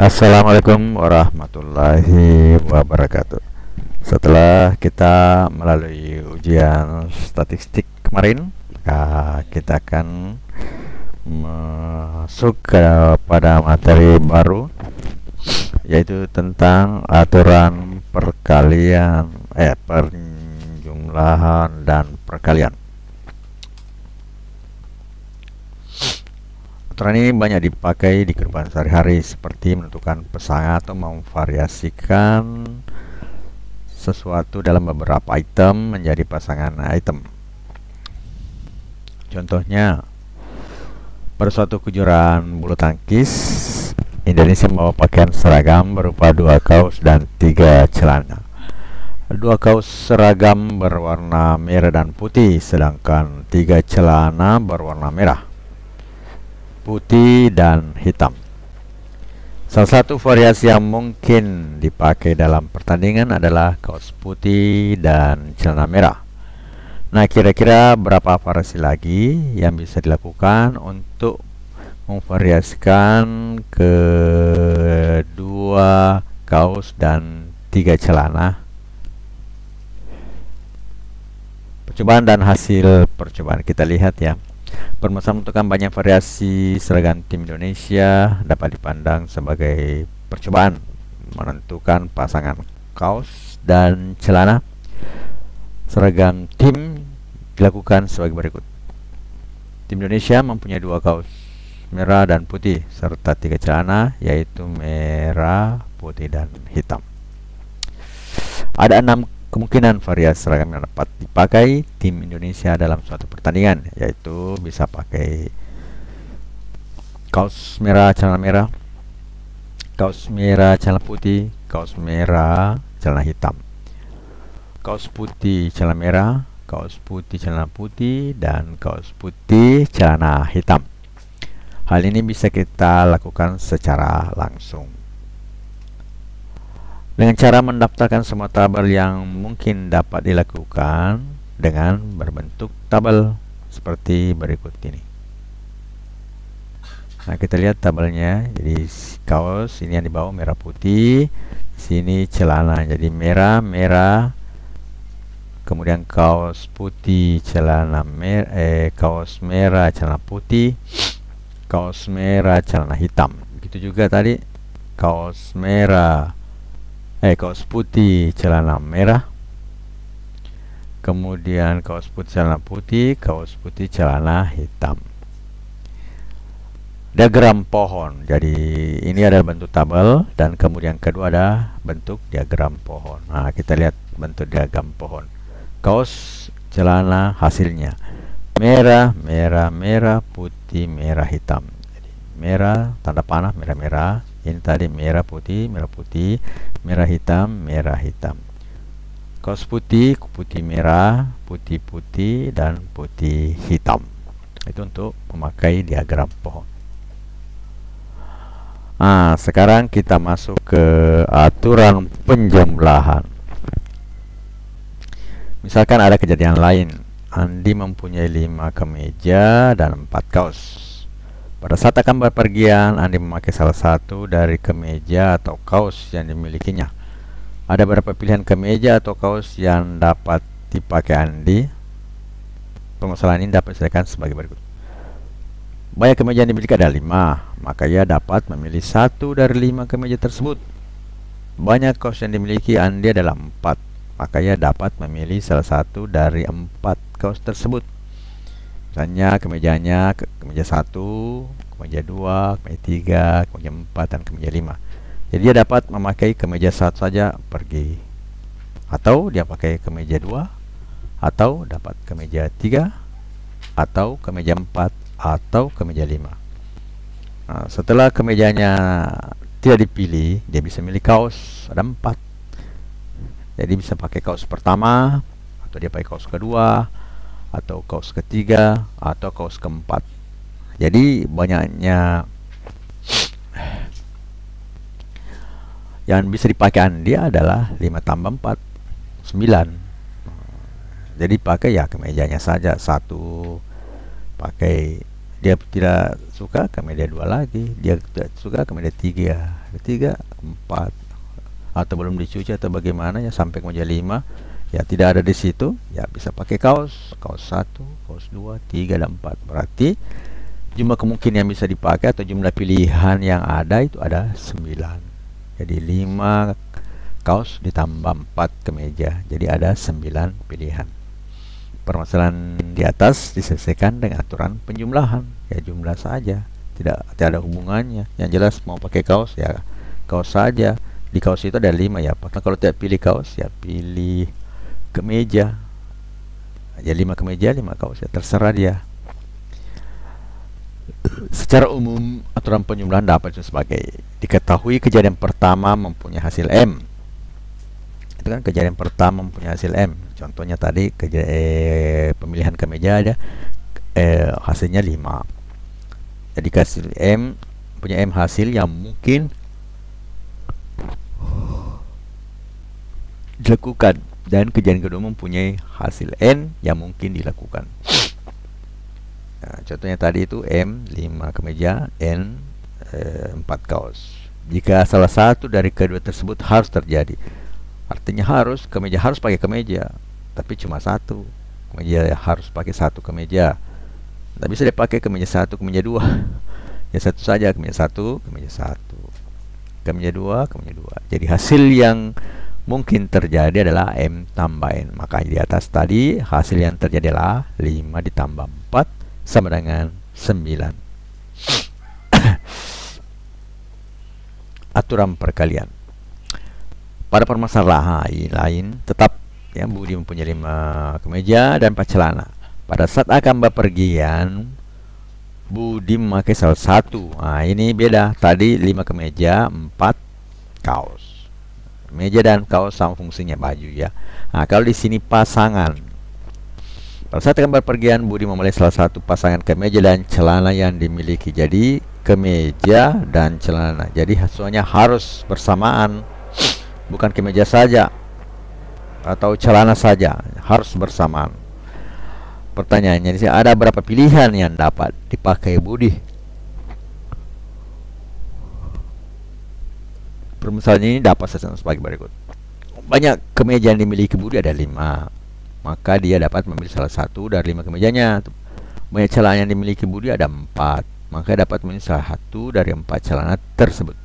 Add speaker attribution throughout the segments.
Speaker 1: Assalamualaikum warahmatullahi wabarakatuh. Setelah kita melalui ujian statistik kemarin, maka kita akan masuk kepada materi baru, yaitu tentang aturan penjumlahan dan perkalian. Aturan ini banyak dipakai di kehidupan sehari-hari, seperti menentukan pasangan atau memvariasikan sesuatu dalam beberapa item menjadi pasangan item. Contohnya, pada suatu kejuaraan bulu tangkis, Indonesia membawa pakaian seragam berupa 2 kaos dan 3 celana. 2 kaos seragam berwarna merah dan putih, sedangkan 3 celana berwarna merah, putih, dan hitam. Salah satu variasi yang mungkin dipakai dalam pertandingan adalah kaos putih dan celana merah. Nah, kira-kira berapa variasi lagi yang bisa dilakukan untuk memvariasikan kedua kaos dan 3 celana? Percobaan dan hasil percobaan kita lihat ya. Permasalahan menentukan banyak variasi seragam tim Indonesia dapat dipandang sebagai percobaan menentukan pasangan kaos dan celana seragam tim dilakukan sebagai berikut. Tim Indonesia mempunyai 2 kaos merah dan putih serta 3 celana, yaitu merah, putih, dan hitam. Ada 6 kemungkinan variasi seragam yang dapat dipakai tim Indonesia dalam suatu pertandingan, yaitu bisa pakai kaos merah, celana merah, kaos merah, celana putih, kaos merah, celana hitam, kaos putih, celana merah, kaos putih, celana putih, dan kaos putih, celana hitam. Hal ini bisa kita lakukan secara langsung dengan cara mendaftarkan semua tabel yang mungkin dapat dilakukan dengan berbentuk tabel seperti berikut ini. Nah, kita lihat tabelnya. Jadi kaos ini yang di bawah merah putih, sini celana jadi merah merah, kemudian kaos putih celana kaos merah celana putih, kaos merah celana hitam. Begitu juga tadi kaos merah kaos putih celana merah, kemudian kaos putih celana putih, kaos putih celana hitam. Diagram pohon. Jadi ini adalah bentuk tabel, dan kemudian kedua ada bentuk diagram pohon. Nah, kita lihat bentuk diagram pohon. Kaos celana hasilnya merah merah merah, putih merah hitam. Jadi merah tanda panah merah merah, ini tadi merah putih merah hitam merah hitam. Kaos putih putih merah, putih putih, dan putih hitam. Itu untuk memakai diagram pohon. Nah, sekarang kita masuk ke aturan penjumlahan. Misalkan ada kejadian lain. Andi mempunyai 5 kemeja dan 4 kaos. Pada saat akan berpergian, Andi memakai salah satu dari kemeja atau kaos yang dimilikinya. Ada beberapa pilihan kemeja atau kaos yang dapat dipakai Andi. Permasalahan ini dapat diselesaikan sebagai berikut. Banyak kemeja yang dimiliki ada 5, maka ia dapat memilih satu dari 5 kemeja tersebut. Banyak kaos yang dimiliki Andi adalah 4, maka ia dapat memilih salah satu dari 4 kaos tersebut. Misalnya kemejanya kemeja 1, kemeja 2, kemeja 3, kemeja 4, dan kemeja 5. Jadi dia dapat memakai kemeja 1 saja pergi, atau dia pakai kemeja 2, atau dapat kemeja 3, atau kemeja 4, atau kemeja 5. Nah, setelah kemejanya tidak dipilih, dia bisa milih kaos, ada 4. Jadi bisa pakai kaos pertama, atau dia pakai kaos kedua, atau kaos ketiga, atau kaos keempat. Jadi banyaknya yang bisa dipakai Andi adalah 5 tambah 4 9. Jadi pakai ya kemejanya saja 1, pakai dia tidak suka kemeja 2 lagi, dia tidak suka kemeja 3, ketiga, 4, atau belum dicuci atau bagaimana ya sampai ke meja 5 ya tidak ada di situ, ya bisa pakai kaos 1, kaos 2, 3 dan 4. Berarti jumlah kemungkinan yang bisa dipakai atau jumlah pilihan yang ada itu ada 9. Jadi 5 kaos ditambah 4 kemeja, jadi ada 9 pilihan. Permasalahan di atas diselesaikan dengan aturan penjumlahan, ya jumlah saja, tidak ada hubungannya. Yang jelas mau pakai kaos ya kaos saja. Di kaos itu ada 5 ya. Maka kalau tidak pilih kaos ya pilih kemeja. Ya 5 kemeja, 5 kaos ya terserah dia. Secara umum aturan penjumlahan dapat sebagai diketahui kejadian pertama mempunyai hasil M. Itu kan kejadian pertama mempunyai hasil M. Contohnya tadi pemilihan kemeja ada hasilnya 5. Jadi hasil M punya M hasil yang mungkin dilakukan, dan kejadian kedua mempunyai hasil N yang mungkin dilakukan. Nah, contohnya tadi itu M 5 kemeja, N 4 kaos. Jika salah satu dari kedua tersebut harus terjadi, artinya kemeja harus pakai kemeja, tapi cuma satu kemeja harus pakai satu kemeja. Tidak bisa dipakai kemeja 1, kemeja 2. Ya satu saja, kemeja 1, kemeja 1, kemeja 2, kemeja 2. Jadi hasil yang mungkin terjadi adalah M tambah N. Maka di atas tadi hasil yang terjadi adalah 5 ditambah 4 sama dengan 9. Aturan perkalian. Pada permasalahan lain tetap ya Budi mempunyai 5 kemeja dan 4 celana. Pada saat akan bepergian Budi memakai salah satu. Nah, ini beda. Tadi 5 kemeja, 4 kaos. Meja dan kaos sama fungsinya, baju ya. Nah, kalau di sini pasangan. Pada saat akan berpergian Budi memilih salah satu pasangan kemeja dan celana yang dimiliki. Jadi kemeja dan celana. Jadi hasilnya harus bersamaan. Bukan kemeja saja atau celana saja, harus bersamaan. Pertanyaannya di sini ada berapa pilihan yang dapat dipakai Budi? Permasalahan ini dapat saya sebagai berikut. Banyak kemeja yang dimiliki Budi ada 5. Maka dia dapat memilih salah satu dari 5 kemejanya. Banyak celana yang dimiliki Budi ada 4. Maka dapat memilih salah satu dari 4 celana tersebut.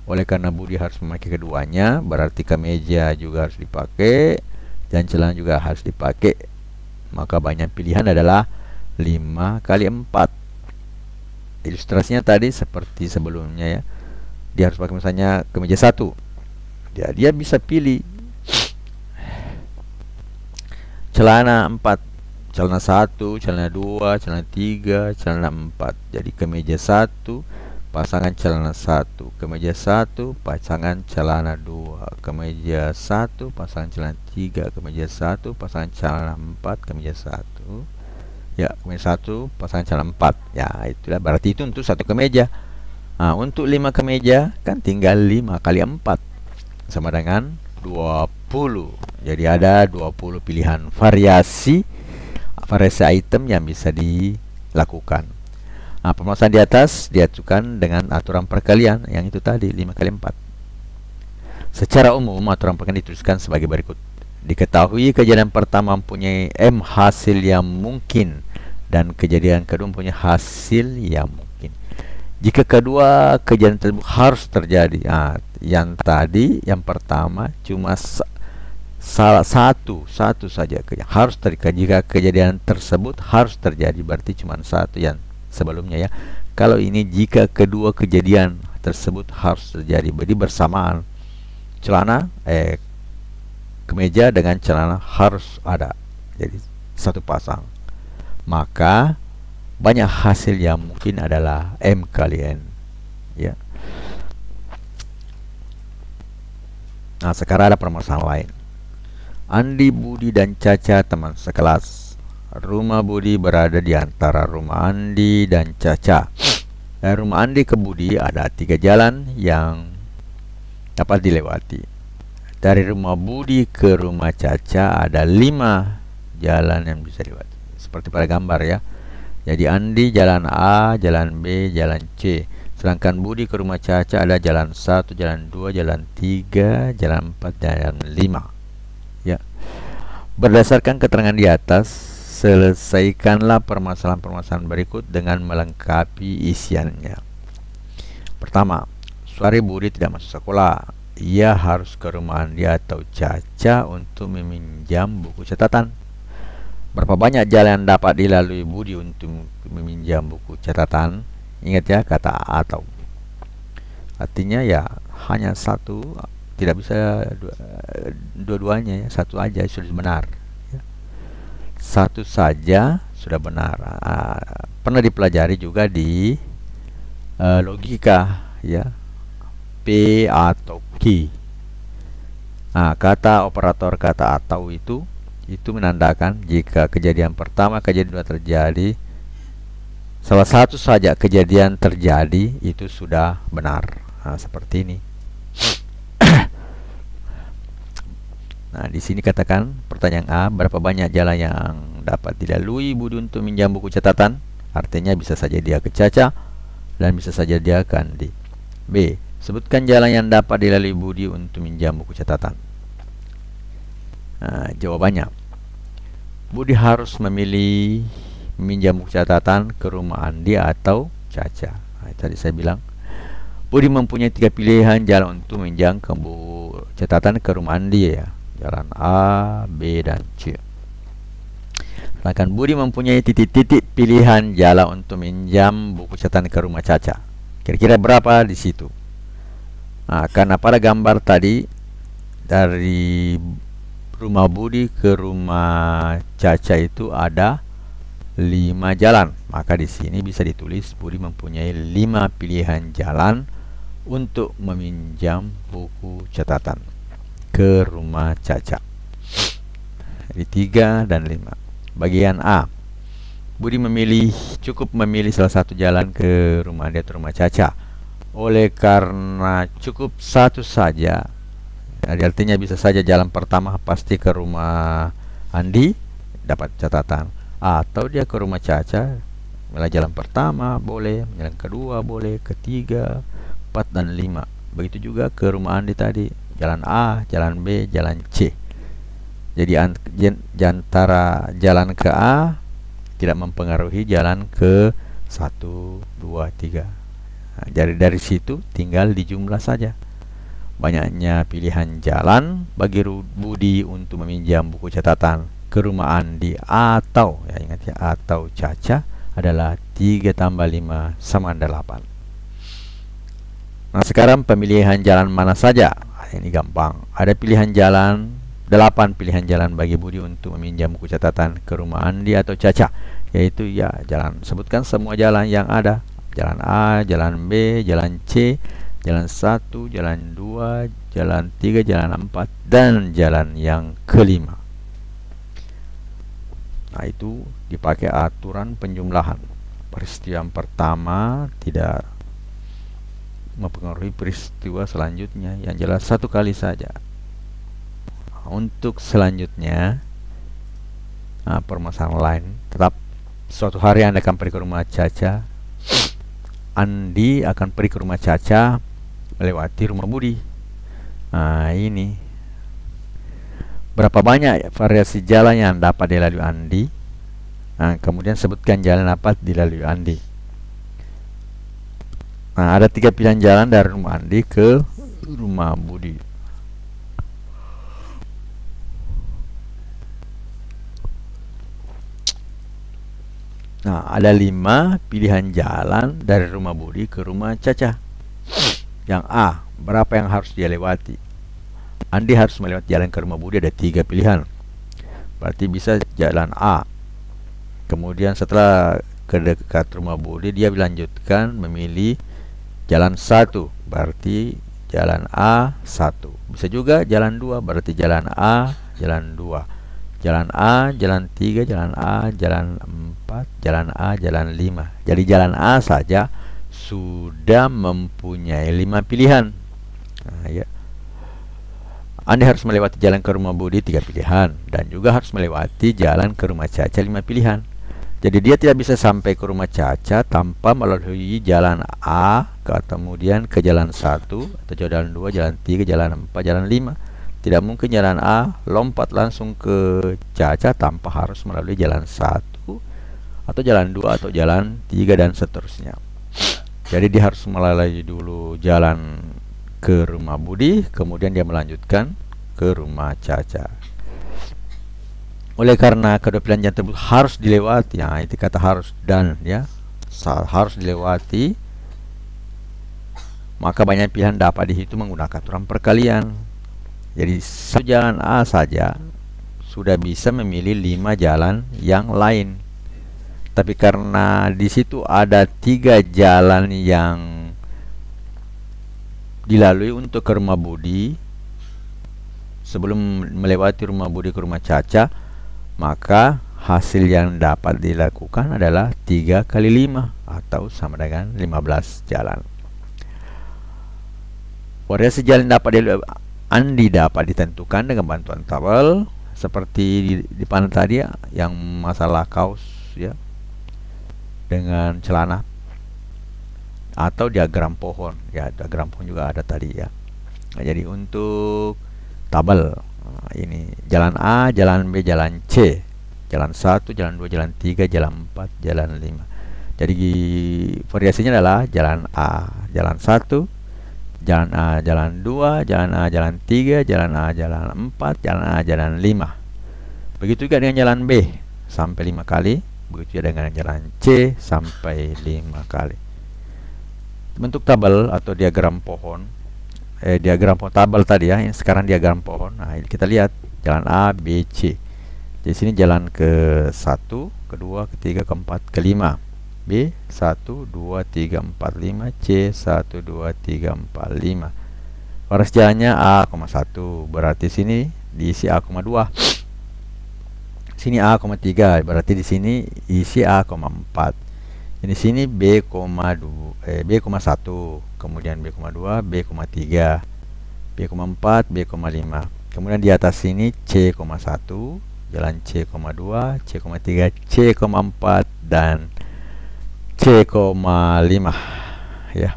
Speaker 1: Oleh karena Budi harus memakai keduanya, berarti kemeja juga harus dipakai dan celana juga harus dipakai. Maka banyak pilihan adalah 5 kali 4. Ilustrasinya tadi seperti sebelumnya ya. Dia harus pakai misalnya kemeja 1. Dia bisa pilih celana 4, celana 1, celana 2, celana 3, celana 4. Jadi kemeja 1 pasangan celana 1, kemeja 1 pasangan celana 2, kemeja 1 pasangan celana 3, kemeja 1 pasangan celana 4, kemeja 1. Ya, kemeja 1 pasangan celana 4. Ya, itulah berarti itu untuk satu kemeja. Nah, untuk 5 kemeja kan tinggal 5 kali 4 sama dengan 20. Jadi ada 20 pilihan variasi item yang bisa dilakukan. Nah, permasalahan di atas diajukan dengan aturan perkalian yang itu tadi 5 kali 4. Secara umum aturan perkalian dituliskan sebagai berikut. Diketahui kejadian pertama mempunyai M hasil yang mungkin dan kejadian kedua mempunyai hasil yang mungkin. Jika kedua kejadian tersebut harus terjadi, nah, yang tadi yang pertama cuma salah satu saja harus terjadi. Jika kejadian tersebut harus terjadi berarti cuma satu yang sebelumnya ya. Kalau ini jika kedua kejadian tersebut harus terjadi, berarti bersamaan celana kemeja dengan celana harus ada, jadi satu pasang. Maka banyak hasil yang mungkin adalah M kali N ya. Nah, sekarang ada permasalahan lain. Andi, Budi, dan Caca teman sekelas. Rumah Budi berada di antara rumah Andi dan Caca. Dari rumah Andi ke Budi ada 3 jalan yang dapat dilewati. Dari rumah Budi ke rumah Caca ada 5 jalan yang bisa dilewati. Seperti pada gambar ya. Jadi Andi jalan A, jalan B, jalan C. Sedangkan Budi ke rumah Caca ada jalan 1, jalan 2, jalan 3, jalan 4, jalan 5. Ya. Berdasarkan keterangan di atas, selesaikanlah permasalahan-permasalahan berikut dengan melengkapi isiannya. Pertama, sore Budi tidak masuk sekolah. Ia harus ke rumah Andi atau Caca untuk meminjam buku catatan. Berapa banyak jalan yang dapat dilalui Budi untuk meminjam buku catatan? Ingat ya, kata atau. Artinya ya hanya satu, tidak bisa dua-duanya ya, satu aja sudah benar ya. Satu saja sudah benar. Pernah dipelajari juga di logika ya, P atau Q. Kata operator kata atau itu menandakan jika kejadian pertama, kejadian kedua terjadi, salah satu saja kejadian terjadi itu sudah benar. Seperti ini. Nah, di sini katakan pertanyaan A, berapa banyak jalan yang dapat dilalui Budi untuk minjam buku catatan? Artinya bisa saja dia ke Caca dan bisa saja dia ke Andi. B, sebutkan jalan yang dapat dilalui Budi untuk minjam buku catatan. Jawabannya, Budi harus memilih meminjam buku catatan ke rumah Andi atau Caca. Tadi saya bilang Budi mempunyai 3 pilihan jalan untuk meminjam buku catatan ke rumah Andi ya. Jalan A, B, dan C. Sedangkan Budi mempunyai titik-titik pilihan jalan untuk meminjam buku catatan ke rumah Caca. Kira-kira berapa di situ? Karena pada gambar tadi dari rumah Budi ke rumah Caca itu ada 5 jalan, maka di sini bisa ditulis Budi mempunyai 5 pilihan jalan untuk meminjam buku catatan ke rumah Caca. Di 3 dan 5. Bagian A, Budi cukup memilih salah satu jalan ke rumah dia atau rumah Caca. Oleh karena cukup satu saja, artinya bisa saja jalan pertama pasti ke rumah Andi dapat catatan, atau dia ke rumah Caca, jalan pertama boleh, jalan kedua boleh, ketiga, 4 dan 5. Begitu juga ke rumah Andi tadi, jalan A, jalan B, jalan C. Jadi antara jalan ke A tidak mempengaruhi jalan ke 1, 2, 3. Jadi dari situ tinggal dijumlah saja. Banyaknya pilihan jalan bagi Budi untuk meminjam buku catatan ke rumah Andi atau, ya ingat ya, atau Caca adalah 3 tambah 5 sama 8. Nah, sekarang pemilihan jalan mana saja? Ini gampang. Ada pilihan jalan, 8 pilihan jalan bagi Budi untuk meminjam buku catatan ke rumah Andi atau Caca, yaitu ya jalan, sebutkan semua jalan yang ada. Jalan A, jalan B, jalan C, jalan 1, jalan 2, jalan 3, jalan 4, dan jalan yang kelima. Nah, itu dipakai aturan penjumlahan. Peristiwa yang pertama tidak mempengaruhi peristiwa selanjutnya, yang jelas satu kali saja. Untuk selanjutnya, permasalahan lain, tetap suatu hari Anda akan pergi ke rumah Caca. Andi akan pergi ke rumah Caca melewati rumah Budi. Ini berapa banyak variasi jalan yang dapat dilalui Andi? Kemudian sebutkan jalan dapat dilalui Andi. Ada 3 pilihan jalan dari rumah Andi ke rumah Budi. Ada 5 pilihan jalan dari rumah Budi ke rumah Caca. Yang A, berapa yang harus dia lewati? Andi harus melewati jalan ke rumah Budi, ada 3 pilihan. Berarti bisa jalan A. Kemudian setelah ke dekat rumah Budi, dia melanjutkan memilih jalan 1, berarti jalan A1. Bisa juga jalan 2, berarti jalan A, jalan 2. Jalan A, jalan 3, jalan A, jalan 4, jalan A, jalan 5. Jadi jalan A saja sudah mempunyai 5 pilihan. Ya. Anda harus melewati jalan ke rumah Budi 3 pilihan, dan juga harus melewati jalan ke rumah Caca 5 pilihan. Jadi dia tidak bisa sampai ke rumah Caca tanpa melalui jalan A, kemudian ke jalan 1, atau jalan 2, jalan 3, jalan 4, jalan 5. Tidak mungkin jalan A lompat langsung ke Caca tanpa harus melalui jalan 1, atau jalan 2, atau jalan 3, dan seterusnya. Jadi dia harus melalui dulu jalan ke rumah Budi, kemudian dia melanjutkan ke rumah Caca. Oleh karena kedua pilihan jalan tersebut harus dilewati, ya itu kata harus dan ya harus dilewati, maka banyak pilihan dapat dihitung menggunakan aturan perkalian. Jadi jalan A saja sudah bisa memilih 5 jalan yang lain. Tapi karena di situ ada 3 jalan yang dilalui untuk ke rumah Budi sebelum melewati rumah Budi ke rumah Caca, maka hasil yang dapat dilakukan adalah 3 kali 5 atau sama dengan 15 jalan. Variasi jalan Andi dapat ditentukan dengan bantuan tabel seperti di panel tadi ya, yang masalah kaos ya dengan celana, atau diagram pohon ya, diagram pohon juga ada tadi ya. Nah, jadi untuk tabel ini jalan A, jalan B, jalan C, jalan 1, jalan 2, jalan 3, jalan 4, jalan 5. Jadi variasinya adalah jalan A, jalan 1, jalan A, jalan 2, jalan A, jalan 3, jalan A, jalan 4, jalan A, jalan 5. Begitu juga dengan jalan B sampai 5 kali, begitu juga dengan jalan C sampai 5 kali. Bentuk tabel atau diagram pohon, diagram pohon tabel tadi ya, ini sekarang diagram pohon. Nah, ini kita lihat jalan A, B, C. Di sini jalan ke 1, kedua, ketiga, keempat, kelima. B 1, 2, 3, 4, 5, C 1, 2, 3, 4, 5. Garis jalannya A,1, berarti sini diisi A,2. Sini A,3, berarti di sini isi A,4. Di sini B,1, kemudian B,2, B,3, B,4, B,5. Kemudian di atas sini C,1, jalan C,2, C,3, C,4, dan C,5 ya.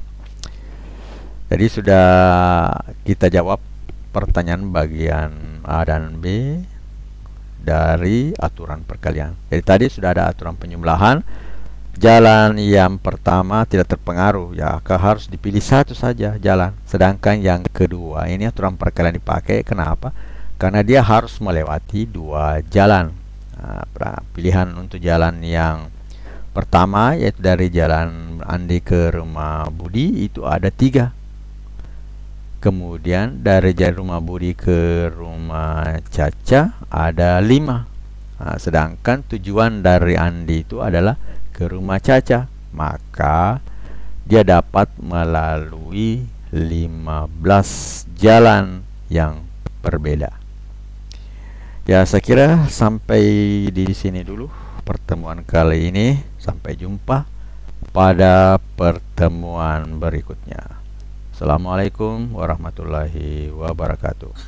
Speaker 1: Jadi sudah kita jawab pertanyaan bagian A dan B dari aturan perkalian. Jadi tadi sudah ada aturan penjumlahan. Jalan yang pertama tidak terpengaruh ya, harus dipilih satu saja jalan. Sedangkan yang kedua ini aturan perkalian dipakai. Kenapa? Karena dia harus melewati 2 jalan. Nah, pilihan untuk jalan yang pertama yaitu dari jalan Andi ke rumah Budi itu ada 3. Kemudian dari jalan rumah Budi ke rumah Caca ada 5. Nah, sedangkan tujuan dari Andi itu adalah ke rumah Caca, maka dia dapat melalui 15 jalan yang berbeda. Ya, saya kira sampai di sini dulu pertemuan kali ini. Sampai jumpa pada pertemuan berikutnya. Assalamualaikum warahmatullahi wabarakatuh.